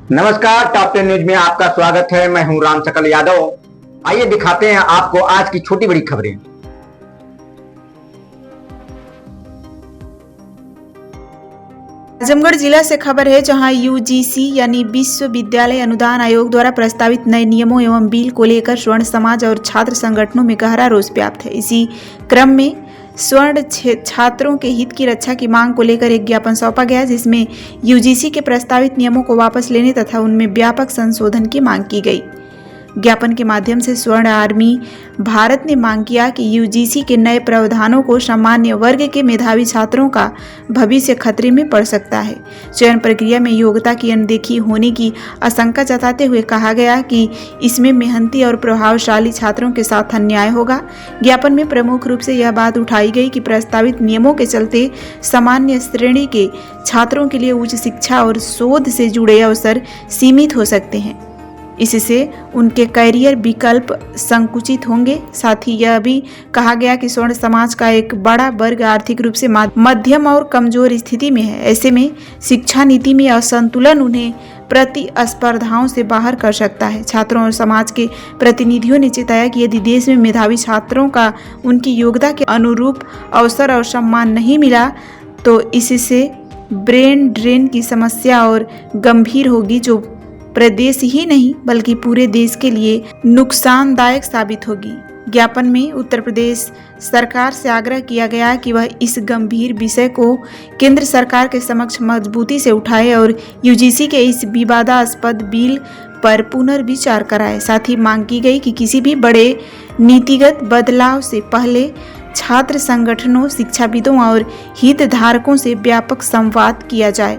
नमस्कार, top 10 news में आपका स्वागत है। मैं हूं राम सकल यादव। आइए दिखाते हैं आपको आज की छोटी बड़ी खबरें। आजमगढ़ जिला से खबर है, जहां यूजीसी यानी विश्वविद्यालय अनुदान आयोग द्वारा प्रस्तावित नए नियमों एवं बिल को लेकर स्वर्ण समाज और छात्र संगठनों में गहरा रोष व्याप्त है। इसी क्रम में स्वर्ण छात्रों के हित की रक्षा की मांग को लेकर एक ज्ञापन सौंपा गया, जिसमें यूजीसी के प्रस्तावित नियमों को वापस लेने तथा उनमें व्यापक संशोधन की मांग की गई। ज्ञापन के माध्यम से स्वर्ण आर्मी भारत ने मांग किया कि यूजीसी के नए प्रावधानों को सामान्य वर्ग के मेधावी छात्रों का भविष्य खतरे में पड़ सकता है। चयन प्रक्रिया में योग्यता की अनदेखी होने की आशंका जताते हुए कहा गया कि इसमें मेहनती और प्रभावशाली छात्रों के साथ अन्याय होगा। ज्ञापन में प्रमुख रूप से यह बात उठाई गई कि प्रस्तावित नियमों के चलते सामान्य श्रेणी के छात्रों के लिए उच्च शिक्षा और शोध से जुड़े अवसर सीमित हो सकते हैं। इससे उनके कैरियर विकल्प संकुचित होंगे। साथ ही यह भी कहा गया कि स्वर्ण समाज का एक बड़ा वर्ग आर्थिक रूप से मध्यम और कमजोर स्थिति में है। ऐसे में शिक्षा नीति में असंतुलन उन्हें प्रतिस्पर्धाओं से बाहर कर सकता है। छात्रों और समाज के प्रतिनिधियों ने चेताया कि यदि देश में मेधावी छात्रों का उनकी योग्यता के अनुरूप अवसर और सम्मान नहीं मिला तो इससे ब्रेन ड्रेन की समस्या और गंभीर होगी, जो प्रदेश ही नहीं बल्कि पूरे देश के लिए नुकसानदायक साबित होगी। ज्ञापन में उत्तर प्रदेश सरकार से आग्रह किया गया कि वह इस गंभीर विषय को केंद्र सरकार के समक्ष मजबूती से उठाए और यूजीसी के इस विवादास्पद बिल पर पुनर्विचार कराए। साथ ही मांग की गई कि किसी भी बड़े नीतिगत बदलाव से पहले छात्र संगठनों, शिक्षाविदों और हितधारकों से व्यापक संवाद किया जाए।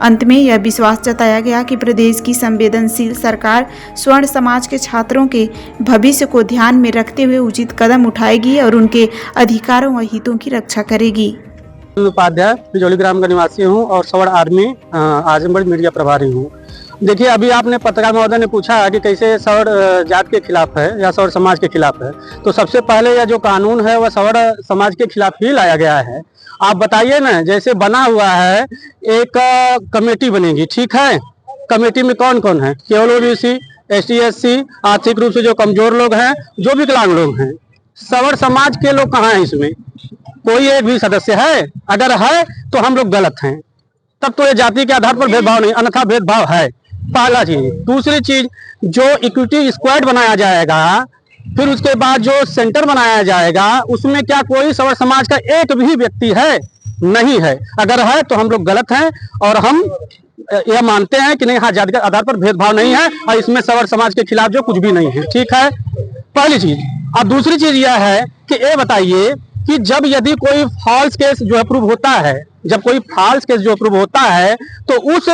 अंत में यह विश्वास जताया गया कि प्रदेश की संवेदनशील सरकार स्वर्ण समाज के छात्रों के भविष्य को ध्यान में रखते हुए उचित कदम उठाएगी और उनके अधिकारों व हितों की रक्षा करेगी। उपाध्याय बिजौली ग्राम का निवासी हूँ और स्वर्ण आर्मी आजमगढ़ मीडिया प्रभारी हूँ। देखिए, अभी आपने पत्रकार महोदय ने पूछा कि कैसे स्वर्ण जात के खिलाफ है या स्वर्ण समाज के खिलाफ है, तो सबसे पहले यह जो कानून है वह स्वर्ण समाज के खिलाफ ही लाया गया है। आप बताइए ना, जैसे बना हुआ है एक कमेटी बनेगी, ठीक है, कमेटी में कौन कौन है? केवल ओबीसी, एसटी, एससी, आर्थिक रूप से जो कमजोर लोग हैं, जो विकलांग लोग हैं। स्वर्ण समाज के लोग कहाँ हैं इसमें? कोई एक भी सदस्य है? अगर है तो हम लोग गलत हैं, तब तो ये जाति के आधार पर भेदभाव नहीं, अन्यथा भेदभाव है। पहला चीज। दूसरी चीज, जो इक्विटी स्क्वाड बनाया जाएगा, फिर उसके बाद जो सेंटर बनाया जाएगा, उसमें क्या कोई स्वर्ण समाज का एक भी व्यक्ति है? नहीं है। अगर है तो हम लोग गलत हैं और हम यह मानते हैं कि नहीं, हाँ, जाति के आधार पर भेदभाव नहीं है और इसमें स्वर्ण समाज के खिलाफ जो कुछ भी नहीं है, ठीक है, पहली चीज। और दूसरी चीज यह है कि ये बताइए कि जब यदि कोई फॉल्स केस जो अप्रूव होता है, जब कोई फॉल्स केस जो अप्रूव होता है, तो उस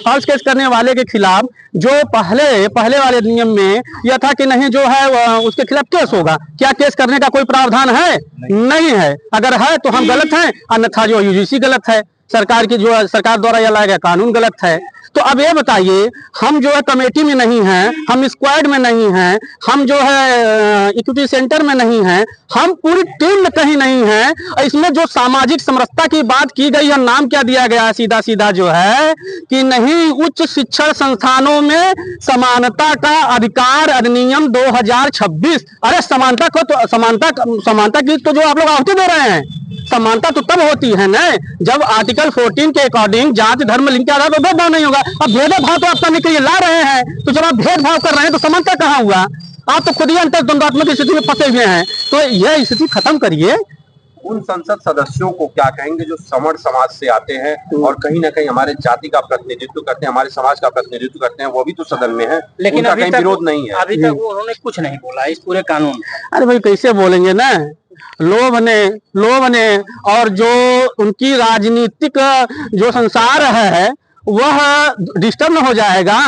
फॉल्स केस करने वाले के खिलाफ जो पहले वाले नियम में यह था कि नहीं, जो है उसके खिलाफ केस होगा। क्या केस करने का कोई प्रावधान है? नहीं है। अगर है तो हम गलत हैं, अन्यथा जो यूजीसी गलत है, सरकार की जो सरकार द्वारा यह लाया गया कानून गलत है। तो अब ये बताइए, हम जो है कमेटी में नहीं हैं, हम स्क्वाड में नहीं हैं, हम जो है इक्विटी सेंटर में नहीं हैं, हम पूरी टीम में कहीं नहीं हैं। इसमें जो सामाजिक समरसता की बात की गई है, नाम क्या दिया गया? सीधा सीधा जो है कि नहीं, उच्च शिक्षण संस्थानों में समानता का अधिकार अधिनियम 2026। अरे समानता को तो समानता की तो जो आप लोग आहुति दे रहे हैं, समानता तो तब होती है ना जब आर्टिकल 14 के अकॉर्डिंग जाति, धर्म, लिंग के आधार पर भेदभाव नहीं होगा। अब भेदभाव तो आप करने के लिए ला रहे हैं, तो जब आप भेदभाव कर रहे हैं तो समानता कहाँ हुआ? आप तो खुद ही अंतर्द्वंद्वात्मक स्थिति में फंसे हुए हैं। तो यह स्थिति खत्म करिए। उन संसद सदस्यों को क्या कहेंगे जो स्वर्ण समाज से आते हैं और कहीं ना कहीं हमारे जाति का प्रतिनिधित्व करते हैं, हमारे समाज का प्रतिनिधित्व करते हैं? वो भी तो सदन में है, लेकिन अभी तक विरोध नहीं है। अभी तक उन्होंने कुछ नहीं बोला इस पूरे कानून। अरे भाई, कैसे बोलेंगे ना, लोभ ने और जो उनकी राजनीतिक जो संसार है वह डिस्टर्ब न हो जाएगा।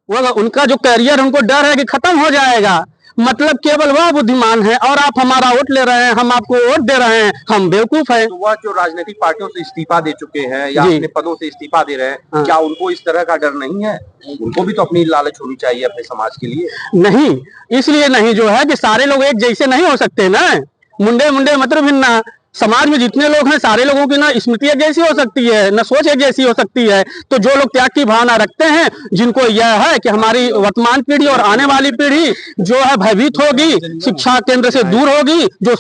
वह उनका जो करियर, उनको डर है कि खत्म हो जाएगा। मतलब केवल वह बुद्धिमान है और आप हमारा वोट ले रहे हैं, हम आपको वोट दे रहे हैं, हम बेवकूफ हैं। तो वह जो राजनीतिक पार्टियों से इस्तीफा दे चुके हैं या अपने पदों से इस्तीफा दे रहे हैं, क्या उनको इस तरह का डर नहीं है? उनको भी तो अपनी लालच होनी चाहिए अपने समाज के लिए। नहीं, इसलिए नहीं जो है कि सारे लोग एक जैसे नहीं हो सकते ना। मुंडे मुंडे मतलब भिन्ना, समाज में जितने लोग हैं सारे लोगों की ना स्मृति एक जैसी हो सकती है, न सोच एक जैसी हो सकती है। तो जो लोग त्याग की भावना रखते हैं, जिनको यह है कि हमारी वर्तमान पीढ़ी और आने वाली पीढ़ी जो है भयभीत होगी, शिक्षा केंद्र से दूर होगी, जो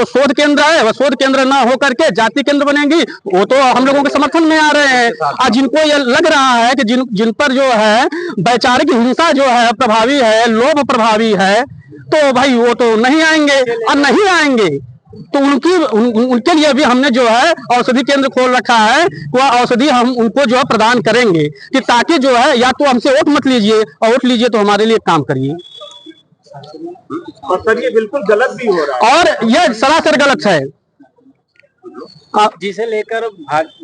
शोध केंद्र है वह शोध केंद्र ना होकर के जाति केंद्र बनेंगी, वो तो हम लोगों के समर्थन में आ रहे हैं। और जिनको यह लग रहा है कि जिन पर जो है वैचारिक हिंसा जो है प्रभावी है, लोभ प्रभावी है, तो भाई वो तो नहीं आएंगे। और नहीं आएंगे तो उनके लिए भी हमने जो है औषधि केंद्र खोल रखा है। वह औषधि हम उनको जो है प्रदान करेंगे कि ताकि जो है या तो हमसे वोट मत लीजिए, और वोट लीजिए तो हमारे लिए काम करिए। और सर ये बिल्कुल गलत भी हो रहा है, और यह सरासर गलत है। जिसे लेकर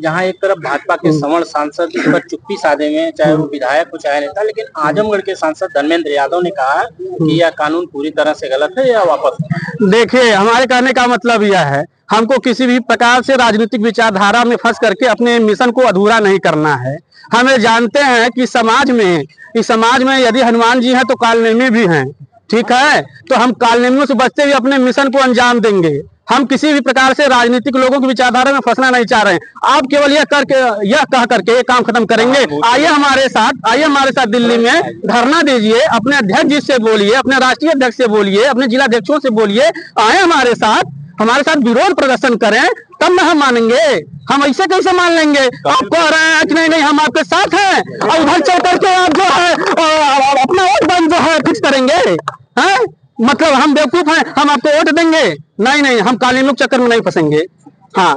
जहां एक तरफ भाजपा के सवर्ण सांसद इस पर चुप्पी साधे में, चाहे वो विधायक हो चाहे नेता, लेकिन आजमगढ़ के सांसद धर्मेंद्र यादव ने कहा कि यह कानून पूरी तरह से गलत है या वापस। देखिए, हमारे कहने का मतलब यह है, हमको किसी भी प्रकार से राजनीतिक विचारधारा में फंस करके अपने मिशन को अधूरा नहीं करना है। हमें जानते हैं कि इस समाज में यदि हनुमान जी हैं तो कालनेमी भी हैं, ठीक है। तो हम कालनेमियों से बचते हुए अपने मिशन को अंजाम देंगे। हम किसी भी प्रकार से राजनीतिक लोगों की विचारधारा में फंसना नहीं चाह रहे हैं। आप केवल यह कह करके ये काम खत्म करेंगे। आइए हमारे साथ दिल्ली में धरना दीजिए, अपने अध्यक्ष जी से बोलिए, अपने राष्ट्रीय अध्यक्ष से बोलिए, अपने जिला अध्यक्षों से बोलिए, आए हमारे साथ विरोध प्रदर्शन करें, तब ना हम मानेंगे। हम ऐसे कैसे मान लेंगे? आप कह रहे हैं कि नहीं हम आपके साथ हैं, और उधर चल करके आप जो है अपना वोट बैंक जो है फिक्स करेंगे, हैं? मतलब हम बेवकूफ हैं, हम आपको वोट देंगे? नहीं, हम कालीन लोग चक्कर में नहीं फंसेंगे। हाँ।